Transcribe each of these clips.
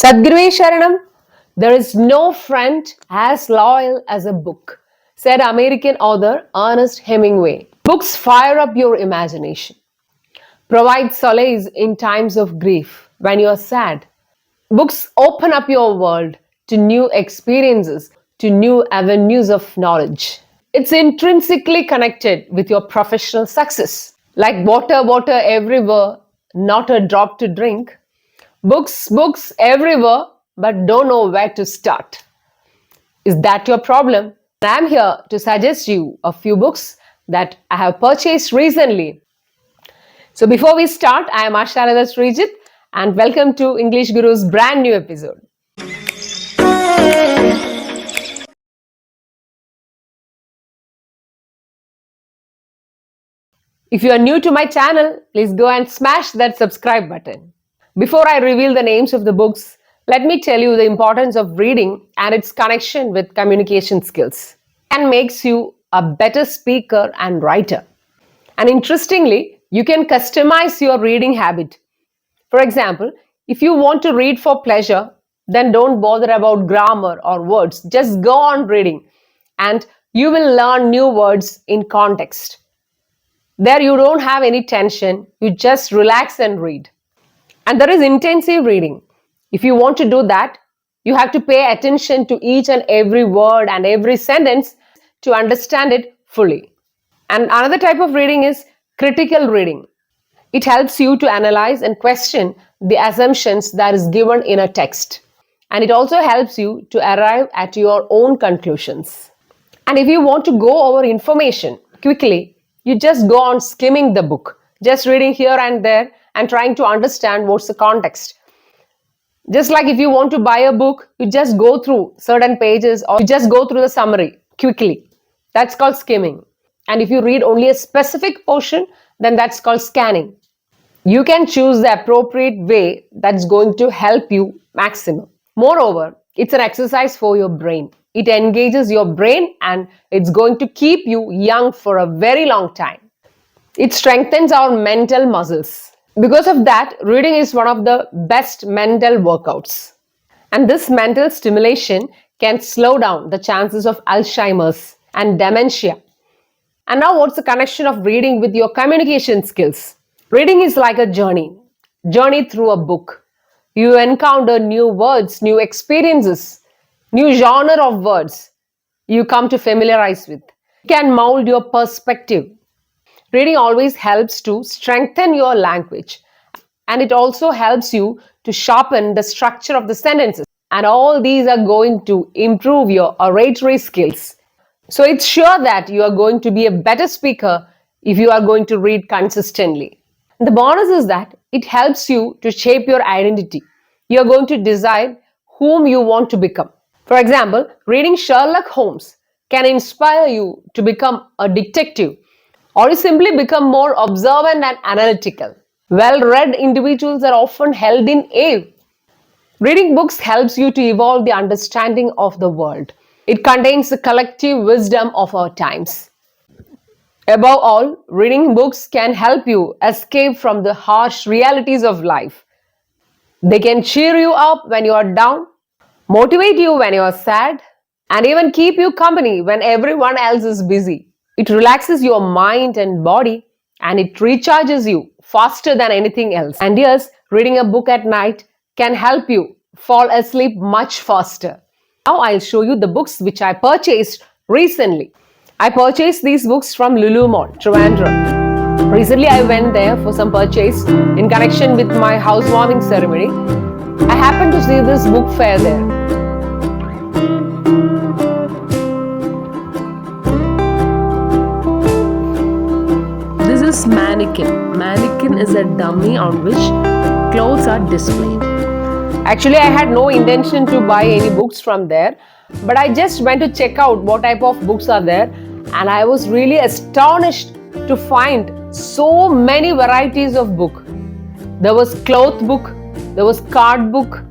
Sadguru Sharanam, there is no friend as loyal as a book, said American author Ernest Hemingway. Books fire up your imagination, provide solace in times of grief when you are sad. Books open up your world to new experiences, to new avenues of knowledge. It's intrinsically connected with your professional success. Like water, water everywhere, not a drop to drink. Books everywhere, but don't know where to start. Is that your problem? I'm here to suggest you a few books that I have purchased recently. So before we start, I am Asharada Srijit and welcome to English Guru's brand new episode. If you are new to my channel, please go and smash that subscribe button. Before I reveal the names of the books, let me tell you the importance of reading and its connection with communication skills, and makes you a better speaker and writer. And interestingly, you can customize your reading habit. For example, if you want to read for pleasure, then don't bother about grammar or words. Just go on reading and you will learn new words in context. There you don't have any tension, you just relax and read. And there is intensive reading. If you want to do that, you have to pay attention to each and every word and every sentence to understand it fully. And another type of reading is critical reading. It helps you to analyze and question the assumptions that is given in a text. And it also helps you to arrive at your own conclusions. And if you want to go over information quickly, you just go on skimming the book, just reading here and there and trying to understand what's the context. Just like if you want to buy a book, you just go through certain pages or you just go through the summary quickly. That's called skimming. And if you read only a specific portion, then that's called scanning. You can choose the appropriate way that's going to help you maximum. Moreover, it's an exercise for your brain. It engages your brain and it's going to keep you young for a very long time. It strengthens our mental muscles. Because of that, reading is one of the best mental workouts. And this mental stimulation can slow down the chances of Alzheimer's and dementia. And now what's the connection of reading with your communication skills? Reading is like a journey through a book. You encounter new words, new experiences, new genre of words you come to familiarize with. It can mold your perspective. Reading always helps to strengthen your language, and it also helps you to sharpen the structure of the sentences. And all these are going to improve your oratory skills. So it's sure that you are going to be a better speaker if you are going to read consistently. The bonus is that it helps you to shape your identity. You are going to decide whom you want to become. For example, reading Sherlock Holmes can inspire you to become a detective, or you simply become more observant and analytical. Well-read individuals are often held in awe. Reading books helps you to evolve the understanding of the world. It contains the collective wisdom of our times. Above all, reading books can help you escape from the harsh realities of life. They can cheer you up when you are down, motivate you when you are sad, and even keep you company when everyone else is busy. It relaxes your mind and body, and it recharges you faster than anything else. And yes, reading a book at night can help you fall asleep much faster. Now I'll show you the books which I purchased recently. I purchased these books from Lulu Mall, Trivandrum. Recently I went there for some purchase in connection with my housewarming ceremony. I happened to see this book fair there. This is Mannequin. Mannequin is a dummy on which clothes are displayed. Actually, I had no intention to buy any books from there, but I just went to check out what type of books are there, and I was really astonished to find so many varieties of book. There was cloth book, there was card book,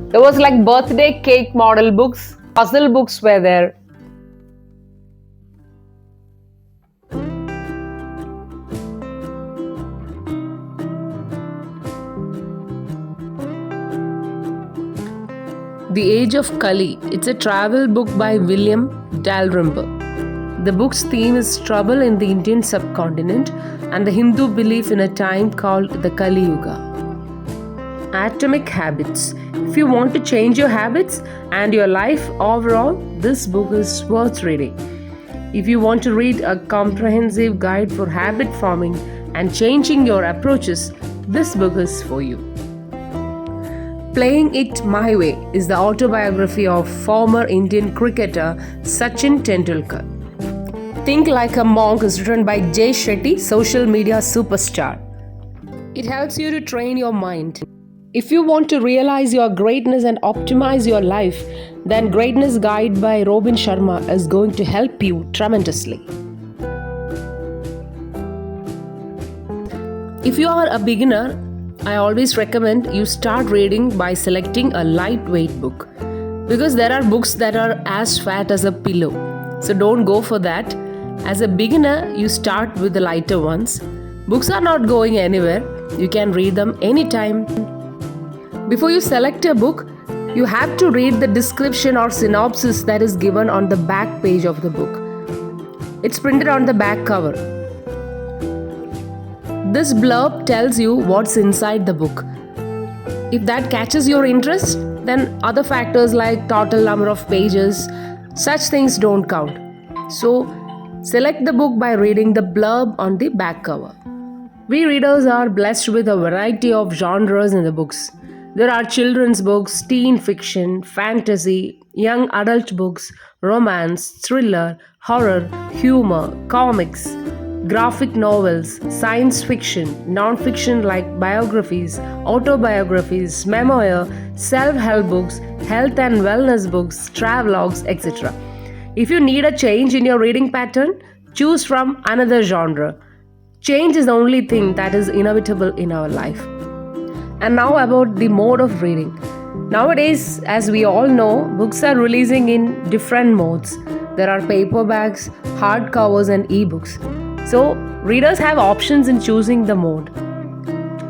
there was like birthday cake model books, puzzle books were there. The Age of Kali. It's a travel book by William Dalrymple. The book's theme is trouble in the Indian subcontinent and the Hindu belief in a time called the Kali Yuga. Atomic Habits. If you want to change your habits and your life overall, this book is worth reading. If you want to read a comprehensive guide for habit forming and changing your approaches, this book is for you. Playing It My Way is the autobiography of former Indian cricketer Sachin Tendulkar. Think Like a Monk is written by Jay Shetty, social media superstar. It helps you to train your mind. If you want to realize your greatness and optimize your life, then Greatness Guide by Robin Sharma is going to help you tremendously. If you are a beginner, I always recommend you start reading by selecting a lightweight book, because there are books that are as fat as a pillow. So don't go for that. As a beginner, you start with the lighter ones. Books are not going anywhere. You can read them anytime. Before you select a book, you have to read the description or synopsis that is given on the back page of the book. It's printed on the back cover. This blurb tells you what's inside the book. If that catches your interest, then other factors like total number of pages, such things don't count. So, select the book by reading the blurb on the back cover. We readers are blessed with a variety of genres in the books. There are children's books, teen fiction, fantasy, young adult books, romance, thriller, horror, humor, comics, graphic novels, science fiction, non-fiction like biographies, autobiographies, memoir, self-help books, health and wellness books, travelogues, etc. If you need a change in your reading pattern, choose from another genre. Change is the only thing that is inevitable in our life. And now about the mode of reading. Nowadays, as we all know, books are releasing in different modes. There are paperbacks, hardcovers and ebooks. So, readers have options in choosing the mode.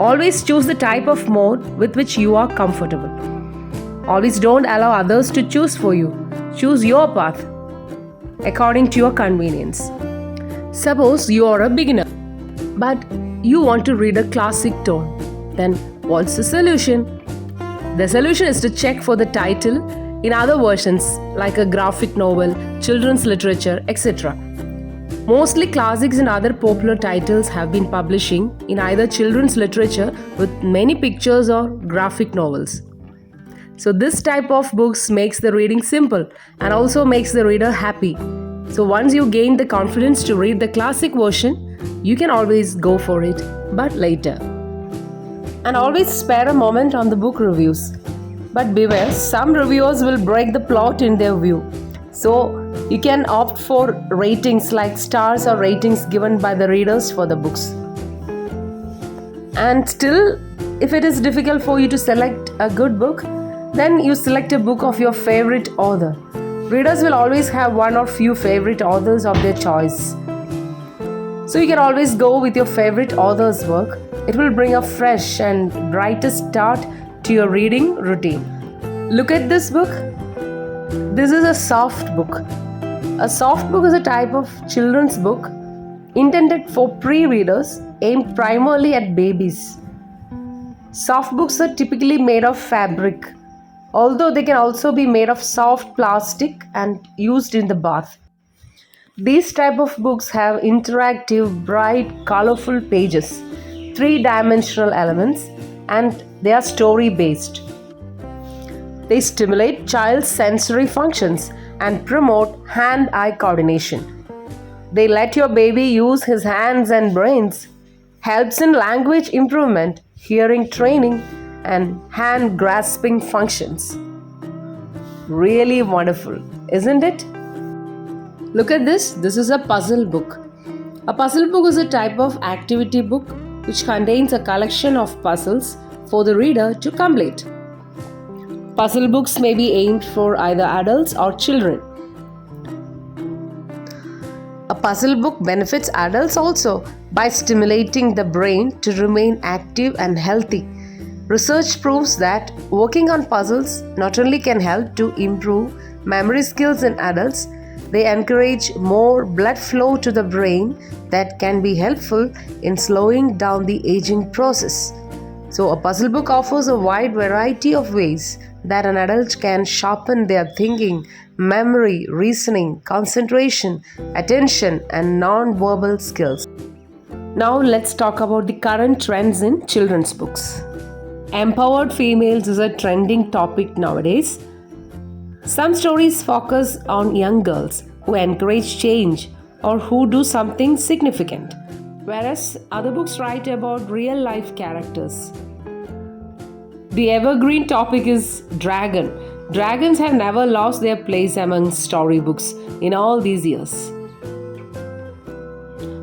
Always choose the type of mode with which you are comfortable. Always don't allow others to choose for you. Choose your path according to your convenience. Suppose you are a beginner, but you want to read a classic tone. Then what's the solution? The solution is to check for the title in other versions like a graphic novel, children's literature, etc. Mostly classics and other popular titles have been publishing in either children's literature with many pictures or graphic novels. So this type of books makes the reading simple and also makes the reader happy. So once you gain the confidence to read the classic version, you can always go for it, but later. And always spare a moment on the book reviews. But beware, some reviewers will break the plot in their view. So you can opt for ratings like stars or ratings given by the readers for the books. And still, if it is difficult for you to select a good book, then you select a book of your favorite author. Readers will always have one or few favorite authors of their choice. So you can always go with your favorite author's work. It will bring a fresh and brighter start to your reading routine. Look at this book. This is a soft book. A soft book is a type of children's book intended for pre-readers aimed primarily at babies. Soft books are typically made of fabric, although they can also be made of soft plastic and used in the bath. These type of books have interactive, bright, colorful pages, three-dimensional elements, and they are story-based. They stimulate child's sensory functions and promote hand-eye coordination. They let your baby use his hands and brains, helps in language improvement, hearing training, and hand grasping functions. Really wonderful, isn't it? Look at this. This is a puzzle book. A puzzle book is a type of activity book which contains a collection of puzzles for the reader to complete. Puzzle books may be aimed for either adults or children. A puzzle book benefits adults also by stimulating the brain to remain active and healthy. Research proves that working on puzzles not only can help to improve memory skills in adults, they encourage more blood flow to the brain that can be helpful in slowing down the aging process. So, a puzzle book offers a wide variety of ways that an adult can sharpen their thinking, memory, reasoning, concentration, attention, and non-verbal skills. Now, let's talk about the current trends in children's books. Empowered females is a trending topic nowadays. Some stories focus on young girls who encourage change or who do something significant, whereas other books write about real life characters. The evergreen topic is dragon. Dragons have never lost their place among storybooks in all these years.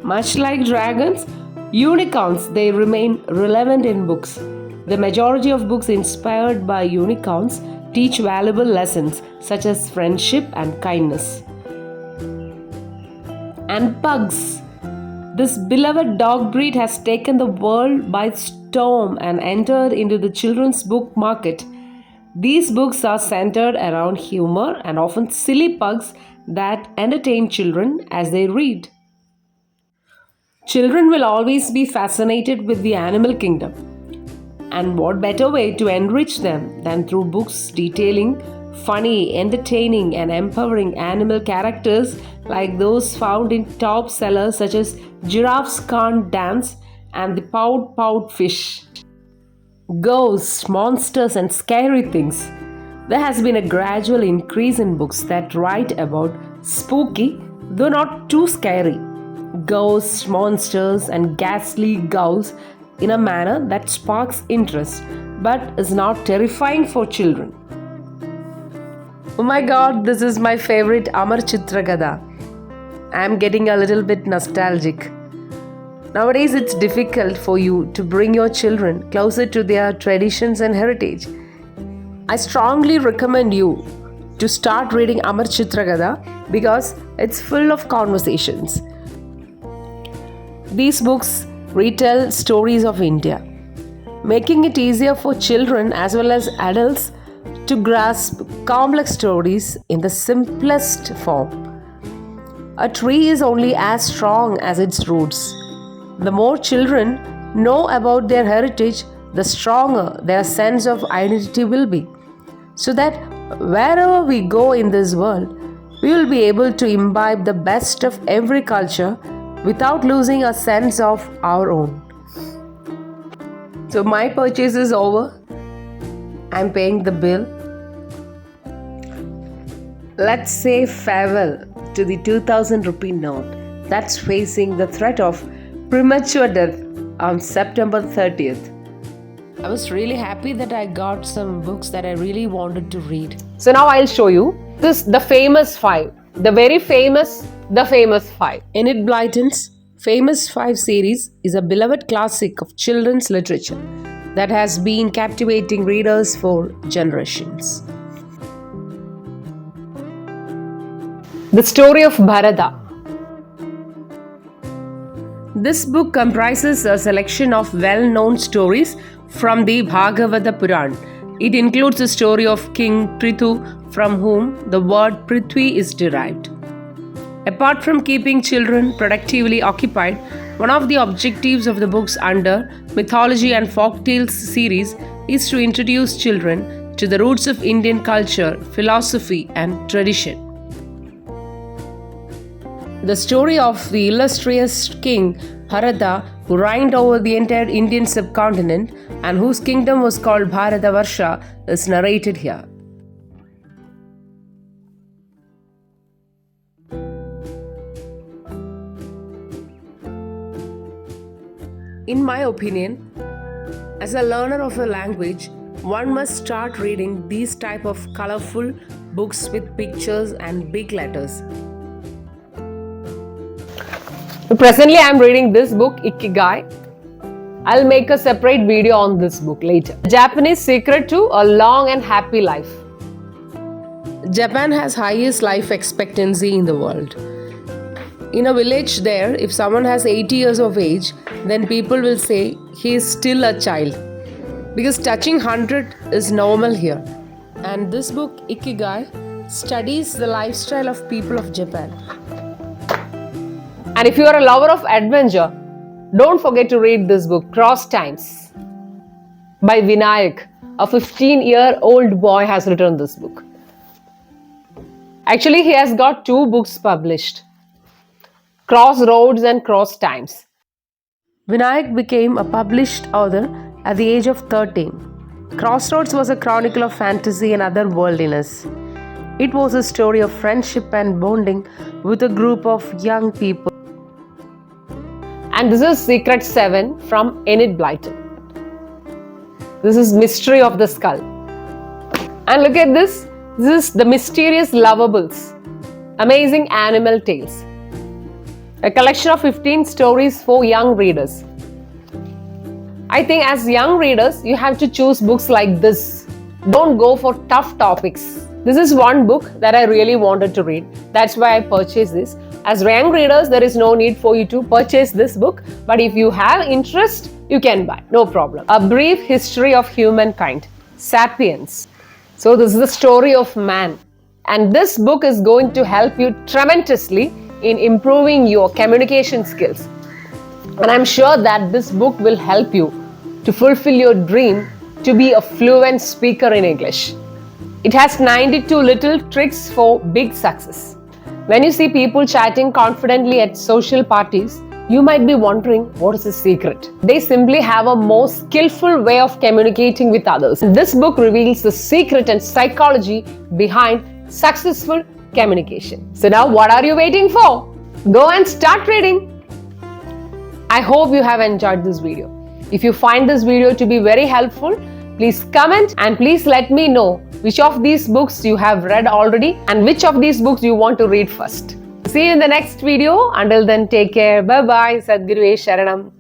Much like dragons, unicorns, they remain relevant in books. The majority of books inspired by unicorns teach valuable lessons such as friendship and kindness. And pugs. This beloved dog breed has taken the world by storm and entered into the children's book market. These books are centered around humor and often silly pugs that entertain children as they read. Children will always be fascinated with the animal kingdom. And what better way to enrich them than through books detailing funny, entertaining, and empowering animal characters like those found in top sellers such as Giraffes Can't Dance and The Pout Pout Fish. Ghosts, monsters, and scary things. There has been a gradual increase in books that write about spooky, though not too scary, ghosts, monsters, and ghastly ghouls in a manner that sparks interest but is not terrifying for children. Oh my god, this is my favorite Amar Chitragada. I am getting a little bit nostalgic. Nowadays, it's difficult for you to bring your children closer to their traditions and heritage. I strongly recommend you to start reading Amar Chitragada because it's full of conversations. These books retell stories of India, making it easier for children as well as adults to grasp complex stories in the simplest form. A tree is only as strong as its roots. The more children know about their heritage, the stronger their sense of identity will be, so that wherever we go in this world, we will be able to imbibe the best of every culture without losing a sense of our own. So my purchase is over. I'm paying the bill. Let's say farewell to the 2000 rupee note that's facing the threat of premature death on September 30th. I was really happy that I got some books that I really wanted to read. So now I'll show you the famous five. The very famous five. Enid Blyton's Famous Five series is a beloved classic of children's literature that has been captivating readers for generations. The story of Bharata. This book comprises a selection of well-known stories from the Bhagavata Puran. It includes the story of King Prithu, from whom the word Prithvi is derived. Apart from keeping children productively occupied, one of the objectives of the books under Mythology and Folktales series is to introduce children to the roots of Indian culture, philosophy, and tradition. The story of the illustrious king Bharata, who reigned over the entire Indian subcontinent and whose kingdom was called Bharatavarsha, is narrated here. In my opinion, as a learner of a language, one must start reading these type of colorful books with pictures and big letters. Presently, I am reading this book, Ikigai. I'll make a separate video on this book later. Japanese Secret to a Long and Happy Life. Japan has highest life expectancy in the world. In a village there, if someone has 80 years of age, then people will say he is still a child. because touching 100 is normal here. And this book, Ikigai, studies the lifestyle of people of Japan. And if you are a lover of adventure, don't forget to read this book, Cross Times, by Vinayak. A 15-year-old boy has written this book. Actually, he has got 2 books published, Crossroads and Cross Times. Vinayak became a published author at the age of 13. Crossroads was a chronicle of fantasy and otherworldliness. It was a story of friendship and bonding with a group of young people. And this is Secret 7 from Enid Blyton. This is Mystery of the Skull. And look at this. This is The Mysterious Lovables, Amazing Animal Tales. A collection of 15 stories for young readers. I think as young readers, you have to choose books like this. Don't go for tough topics. This is one book that I really wanted to read. That's why I purchased this. As young readers, there is no need for you to purchase this book. But if you have interest, you can buy. No problem. A Brief History of Humankind. Sapiens. So this is the story of man. And this book is going to help you tremendously in improving your communication skills. And I'm sure that this book will help you to fulfill your dream to be a fluent speaker in English. It has 92 little tricks for big success. When you see people chatting confidently at social parties, you might be wondering what is the secret. They simply have a more skillful way of communicating with others. This book reveals the secret and psychology behind successful communication. So now what are you waiting for? Go and start reading. I hope you have enjoyed this video. If you find this video to be very helpful, please comment and please let me know which of these books you have read already and which of these books you want to read first. See you in the next video. Until then, take care. Bye-bye. Sadhguru Sharanam.